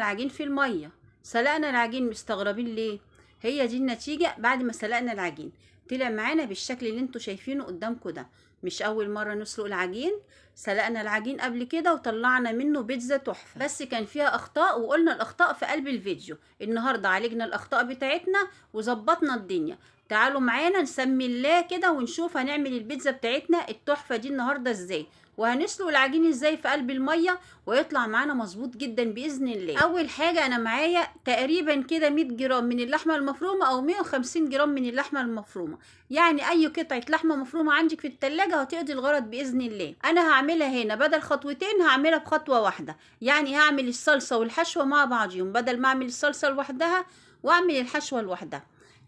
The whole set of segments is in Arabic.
العجين في الميه، سلقنا العجين. مستغربين ليه؟ هي دي النتيجه. بعد ما سلقنا العجين طلع معانا بالشكل اللي انتوا شايفينه قدامكم ده. مش اول مره نسلق العجين، سلقنا العجين قبل كده وطلعنا منه بيتزا تحفه، بس كان فيها اخطاء وقلنا الاخطاء في قلب الفيديو. النهارده عالجنا الاخطاء بتاعتنا وظبطنا الدنيا. تعالوا معانا نسمي الله كده ونشوف هنعمل البيتزا بتاعتنا التحفه دي النهارده ازاي، وهنسلق العجين ازاي في قلب الميه ويطلع معانا مظبوط جدا باذن الله. اول حاجه انا معايا تقريبا كده 100 جرام من اللحمه المفرومه او 150 جرام من اللحمه المفرومه، يعني اي قطعه لحمه مفرومه عندك في التلاجة هتقضي الغرض باذن الله. انا هعملها هنا بدل خطوتين هعملها بخطوه واحده، يعني هعمل الصلصه والحشوه مع بعضهم بدل ما اعمل الصلصه لوحدها واعمل الحشوه لوحدها.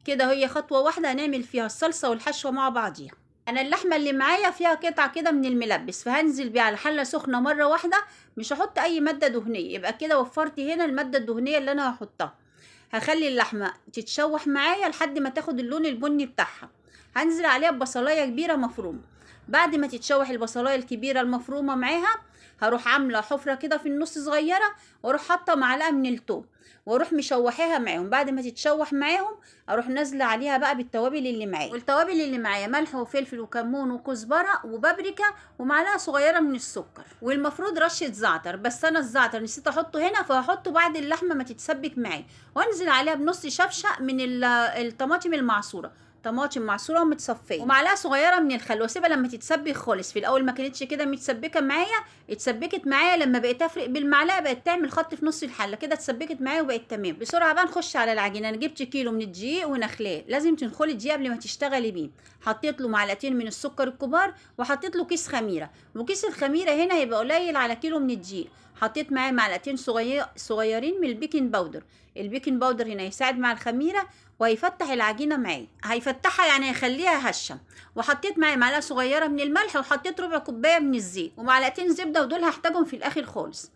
كده هي خطوه واحده هنعمل فيها الصلصه والحشوه مع بعضيها. انا اللحمه اللي معايا فيها قطعه كده من الملبس، فهنزل بيها على حله سخنه مره واحده، مش هحط اي ماده دهنيه. يبقى كده وفرت هنا الماده الدهنيه اللي انا هحطها. هخلي اللحمه تتشوح معايا لحد ما تاخد اللون البني بتاعها. هنزل عليها ببصلايه كبيره مفرومه. بعد ما تتشوح البصلايه الكبيره المفرومه معاها، هروح عامله حفره كده في النص صغيره، واروح حاطه معلقه من التوم واروح مشوحاها معاهم. بعد ما تتشوح معاهم اروح نازله عليها بقى بالتوابل اللي معايا. والتوابل اللي معايا ملح وفلفل وكمون وكزبره وبابريكا ومعلقه صغيره من السكر، والمفروض رشه زعتر، بس انا الزعتر نسيت احطه هنا فهحطه بعد اللحمه ما تتسبك معايا. وانزل عليها بنص شفشه من الطماطم المعصوره، طماطم معصوره ومتصفيه، ومعلقه صغيره من الخل، واسيبها لما تتسبك خالص. في الاول ما كانتش كده متسبكه معايا، اتسبكت معايا لما بقيت افرق بالمعلقه بقت تعمل خط في نص الحله كده، اتسبكت معايا وبقت تمام. بسرعه بقى نخش على العجينه. انا جبت كيلو من الدقيق ونخلاه، لازم تنخلي الدقيق قبل ما تشتغلي بيه. حطيت له معلقتين من السكر الكبار، وحطيت له كيس خميره، وكيس الخميره هنا هيبقى قليل على كيلو من الدقيق. حطيت معاه معلقتين صغيرين من البيكنج باودر. البيكنج باودر هنا يساعد مع الخميره وهيفتح العجينه معايا، هيفتحها يعني هيخليها هشه. وحطيت معايا معلقه صغيره من الملح، وحطيت ربع كوبايه من الزيت، ومعلقتين زبده، ودول هحتاجهم في الاخر خالص.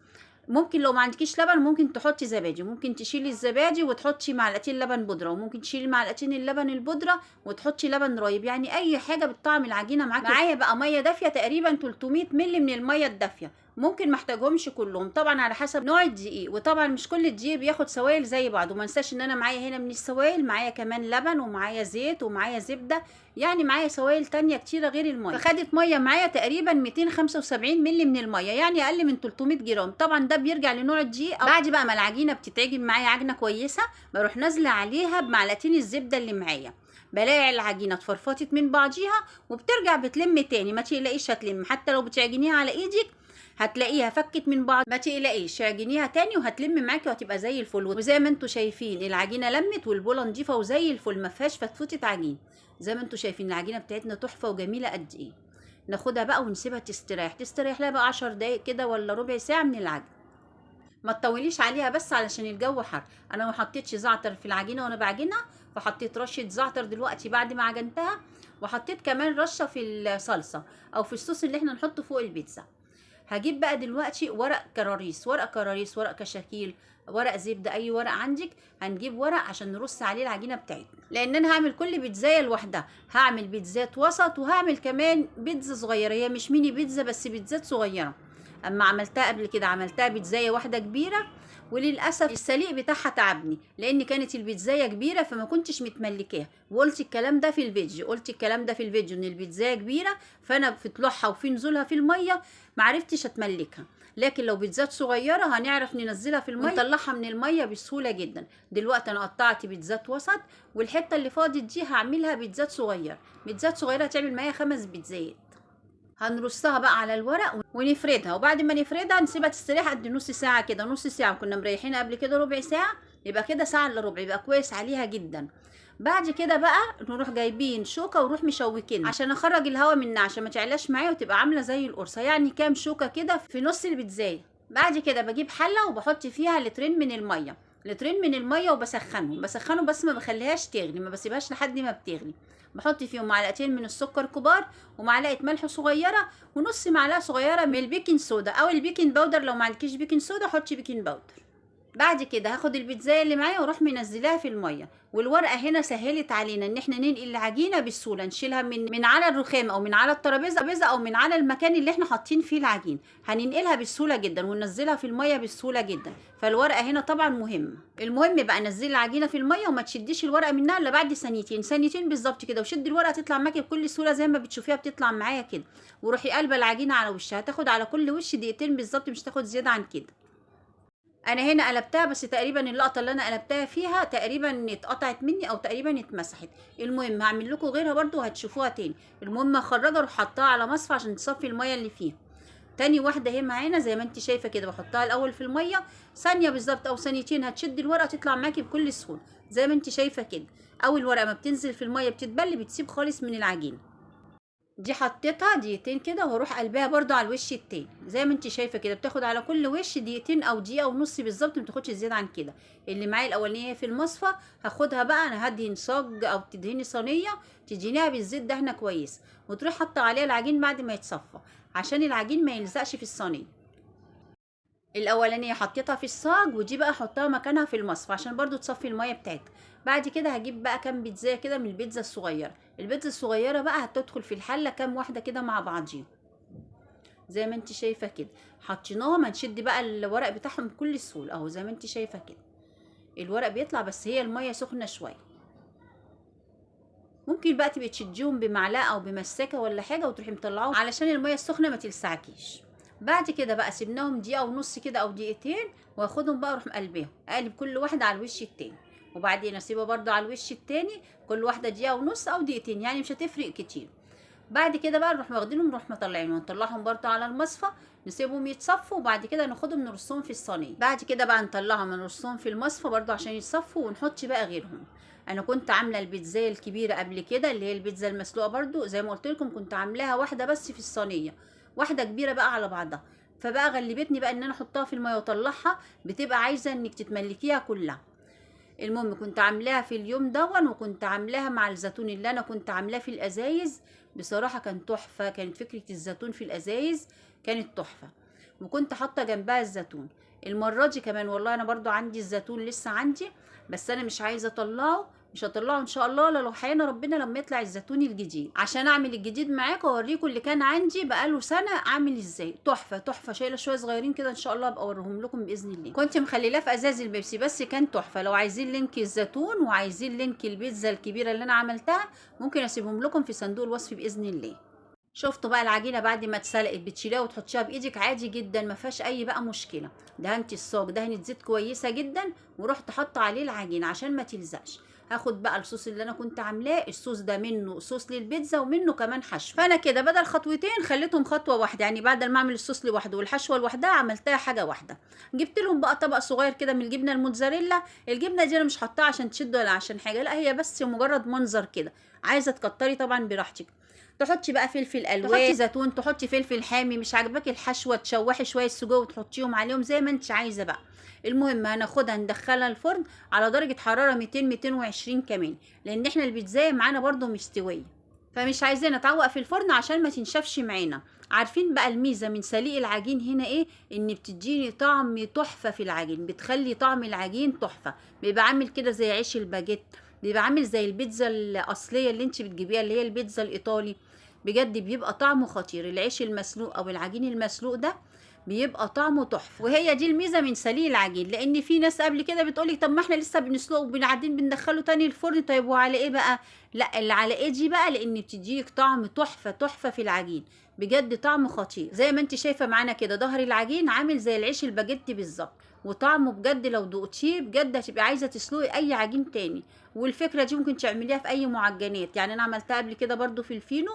ممكن لو ما عندكيش لبن ممكن تحطي زبادي، ممكن تشيلي الزبادي وتحطي معلقتين لبن بودره، وممكن تشيلي معلقتين اللبن البودره وتحطي لبن رايب، يعني اي حاجه بتطعم العجينه معاكي. معايا بقى ميه دافيه تقريبا 300 مللي من الميه الدافيه، ممكن محتاجهمش كلهم طبعا على حسب نوع الدقيق، وطبعا مش كل الدقيق بياخد سوائل زي بعض. وما انساش ان انا معايا هنا من السوائل معايا كمان لبن ومعايا زيت ومعايا زبده، يعني معايا سوائل تانية كتيره غير الميه. فخدت ميه معايا تقريبا 275 مللي من الميه، يعني اقل من 300 جرام. طبعا ده بيرجع لنوع الدقيق. بعد بقى ما العجينه بتتعجن معايا عجنه كويسه، بروح نازله عليها بمعلقتين الزبده اللي معايا. بلاقي العجينه اتفرفطت من بعضيها وبترجع بتلم تاني، ما تقلقيش هتلم. حتى لو بتعجنيها على ايدك هتلاقيها فكت من بعض، ما تقلقيش، اعجنيها تاني وهتلم معاكي وهتبقى زي الفل. وزي ما انتوا شايفين العجينه لمت والبوله نضيفه وزي الفل، ما فيهاش فتفوته عجين. زي ما انتوا شايفين العجينه بتاعتنا تحفه وجميله قد ايه. ناخدها بقى ونسيبها تستريح لها بقى 10 دقايق كده ولا ربع ساعه من العجن. ما تطوليش عليها بس علشان الجو حر. انا ما حطيتش زعتر في العجينه وانا بعجنها، فحطيت رشه زعتر دلوقتي بعد ما عجنتها، وحطيت كمان رشه في الصلصه او في الصوص اللي احنا نحطه فوق البيتزا. هجيب بقى دلوقتي ورق كراريس، ورق كشاكيل، ورق زبده، اي ورق عندك. هنجيب ورق عشان نرص عليه العجينه بتاعتنا، لان انا هعمل كل بيتزايه لوحدها. هعمل بيتزات وسط وهعمل كمان بيتزا صغيره، هي مش ميني بيتزا بس بيتزات صغيره. اما عملتها قبل كده عملتها بيتزايه واحده كبيره، وللاسف السليق بتاعها تعبني لان كانت البيتزايه كبيره فما كنتش متملكاها. وقلت الكلام ده في الفيديو، ان البيتزايه كبيره فانا في طلوعها وفي نزولها في الميه معرفتش اتملكها. لكن لو بيتزات صغيره هنعرف ننزلها في الميه ونطلعها من الميه بسهوله جدا. دلوقتي انا قطعت بيتزات وسط، والحته اللي فاضت دي هعملها بيتزات صغيره. هتعمل معايا 5 بيتزات. هنرصها بقى على الورق ونفردها، وبعد ما نفردها نسيبها تستريح قد نص ساعه كده. نص ساعه كنا مريحين قبل كده ربع ساعه، يبقى كده ساعه الا ربع، يبقى كويس عليها جدا. بعد كده بقى نروح جايبين شوكه ونروح مشوكينها عشان اخرج الهواء منها، عشان ما تعلاش معايا وتبقى عامله زي القرصه، يعني كام شوكه كده في نص البيتزايه. بعد كده بجيب حله وبحط فيها لترين من الميه، وبسخنهم بس ما بخليهاش تغلي، ما بسيبهاش لحد ما بتغلي. بحط فيهم معلقتين من السكر كبار، ومعلقه ملح صغيره، ونص معلقه صغيره من البيكنج صودا او البيكنج باودر. لو ما عندكيش بيكنج صودا حطي بيكنج باودر. بعد كده هاخد البيتزايه اللي معايا واروح منزلاها في الميه، والورقه هنا سهلت علينا ان احنا ننقل العجينه بسهوله، نشيلها من على الرخام او من على الترابيزه او من على المكان اللي احنا حاطين فيه العجين، هننقلها بسهوله جدا وننزلها في الميه بسهوله جدا. فالورقه هنا طبعا مهمه. المهم بقى نزلي العجينه في الميه وما تشديش الورقه منها الا بعد ثانيتين بالظبط كده، وشدي الورقه تطلع معاكي بكل سهوله زي ما بتشوفيها بتطلع معايا كده، وروحي قلبه العجينه على وشها، هتاخد على كل وش دقيقتين بالظبط، مش تاخد زياده عن كده. انا هنا قلبتها بس تقريبا اللقطه اللي انا قلبتها فيها تقريبا اتقطعت مني او تقريبا اتمسحت. المهم هعمل لكم غيرها برضو هتشوفوها تاني. المهم اخرجها اروح حطها على مصفى عشان تصفي الميه اللي فيها. تاني واحده اهي معانا زي ما انت شايفه كده، بحطها الاول في الميه ثانيه بالظبط او ثانيتين، هتشد الورقه تطلع معاكي بكل سهوله زي ما انت شايفه كده. اول ورقه ما بتنزل في الميه بتتبل بتسيب خالص من العجين. دي حطيتها دقيقتين كده وهروح قلبها برضو على الوش التاني زي ما انت شايفه كده، بتاخد على كل وش دقيقتين او دقيقه ونص بالظبط، ما بتاخدش زياده عن كده. اللي معايا الاولانيه في المصفى هاخدها بقى، انا هدهن صاج او تدهني صينيه تدهنيها بالزيت دهنه كويس، وتروح حاطه عليها العجين بعد ما يتصفى عشان العجين ما يلزقش في الصينيه. الاولانيه حطيتها في الصاج، ودي بقى احطها مكانها في المصفى عشان برضو تصفي الميه بتاعتها. بعد كده هجيب بقى كام بيتزا كده من البيتزا الصغيره. البيتزا الصغيره بقى هتدخل في الحله كام واحده كده مع بعضيهم زي ما انت شايفه كده. حطيناهم هنشد بقى الورق بتاعهم بكل سهوله اهو زي ما انت شايفه كده. الورق بيطلع بس هي الميه سخنه شويه. ممكن بقى تبقي تشديهم بمعلقه او بمسكه ولا حاجه وتروحي مطلعاهم علشان الميه السخنه ما تلسعكيش. بعد كده بقى سيبناهم دقيقه ونص كده او دقيقتين، واخدهم بقى اروح مقلباهم، اقلب كل واحده على الوش التاني، وبعدين اسيبها برده على الوش التاني كل واحده دقيقه ونص او دقيقتين، يعني مش هتفرق كتير. بعد كده بقى نروح واخدينهم نروح مطلعينهم ونطلعهم برده على المصفى، نسيبهم يتصفوا وبعد كده ناخدهم نرصهم في الصينيه. بعد كده بقى نطلعهم نرصهم في المصفى برده عشان يتصفوا ونحط بقى غيرهم. انا كنت عامله البيتزا الكبيره قبل كده اللي هي البيتزا المسلوقه برده زي ما قلت لكم، كنت عاملاها واحده بس في الصينيه، واحده كبيره بقى على بعضها، فبقى غلبتني بقى ان انا احطها في الميه واطلعها، بتبقى عايزه انك تتملكيها كلها. المهم كنت عاملاها في اليوم دون، وكنت عاملاها مع الزيتون اللي انا كنت عاملاه في الازايز. بصراحه كان تحفه، كانت فكره الزيتون في الازايز كانت تحفه، وكنت حاطه جنبها الزيتون. المره دي كمان والله انا برضو عندي الزيتون لسه عندي، بس انا مش عايزه اطلعه، مش هطلعه ان شاء الله لو حيانا ربنا لما يطلع الزيتون الجديد، عشان اعمل الجديد معاكم واوريكم اللي كان عندي بقاله سنه عامل ازاي. تحفه تحفه، شايله شويه صغيرين كده ان شاء الله ابقى اوريهم لكم باذن الله. كنت مخليلاه في ازاز البيبسي بس كان تحفه. لو عايزين لينك الزيتون وعايزين لينك البيتزا الكبيره اللي انا عملتها ممكن اسيبهم لكم في صندوق الوصف باذن الله. شفتوا بقى العجينه بعد ما اتسلقت بتشيليها وتحطيها بايدك عادي جدا، ما فيهاش اي بقى مشكله. دهنتي الصاج دهنه زيت كويسه جدا ورحت حاطه عليه العجينه عشان ما تلزقش. هاخد بقى الصوص اللي انا كنت عاملاه، الصوص ده منه صوص للبيتزا ومنه كمان حشو، فانا كده بدل خطوتين خليتهم خطوه واحده، يعني بعد ما اعمل الصوص لوحده والحشوه لوحدها عملتها حاجه واحده. جبت لهم بقى طبق صغير كده من الجبنه الموتزاريلا. الجبنه دي انا مش حاطاها عشان تشد ولا عشان حاجه، لا هي بس مجرد منظر كده، عايزه تكتري طبعا براحتك. تحطي بقى فلفل الوان، تحطي زيتون، تحطي فلفل حامي، مش عاجباكي الحشوه تشوحي شويه سجق وتحطيهم عليهم زي ما انت عايزه بقى. المهم هناخدها ندخلها الفرن على درجه حراره 200 220 كمان، لان احنا البيتزا معانا برده مستويه، فمش عايزين نتعوق في الفرن عشان ما تنشفش معانا. عارفين بقى الميزه من سليق العجين هنا ايه؟ ان بتديني طعم تحفه في العجين، بتخلي طعم العجين تحفه، بيبقى عامل كده زي عيش الباجيت، بيبقى عامل زي البيتزا الاصليه اللي انت بتجيبيها اللي هي البيتزا الايطالي. بجد بيبقى طعمه خطير، العيش المسلوق او العجين المسلوق ده بيبقى طعمه تحفه، وهي دي الميزه من سليق العجين. لان في ناس قبل كده بتقولي طب ما احنا لسه بنسلقه وبعدين بندخله تاني الفرن، طيب وعلى ايه بقى؟ لا اللي على ايه دي بقى، لان بتديك طعم تحفه تحفه في العجين، بجد طعمه خطير. زي ما انت شايفه معانا كده ظهر العجين عامل زي العيش الباجيتي بالظبط، وطعمه بجد لو دقتيه بجد هتبقي عايزه تسلقي اي عجين تاني. والفكره دي ممكن تعمليها في اي معجنات، يعني انا عملتها قبل كده برده في الفينو،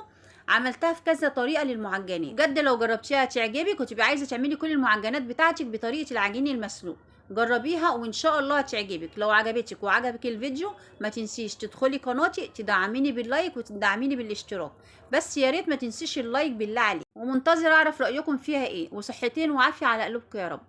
عملتها في كذا طريقه للمعجنات، بجد لو جربتيها هتعجبك وتبقي عايزه تعملي كل المعجنات بتاعتك بطريقه العجين المسلوق. جربيها وان شاء الله هتعجبك. لو عجبتك وعجبك الفيديو ما تنسيش تدخلي قناتي تدعميني باللايك وتدعميني بالاشتراك، بس يا ريت ما تنسيش اللايك بالله عليك. ومنتظره اعرف رايكم فيها ايه، وصحتين وعافيه على قلوبكم يا رب.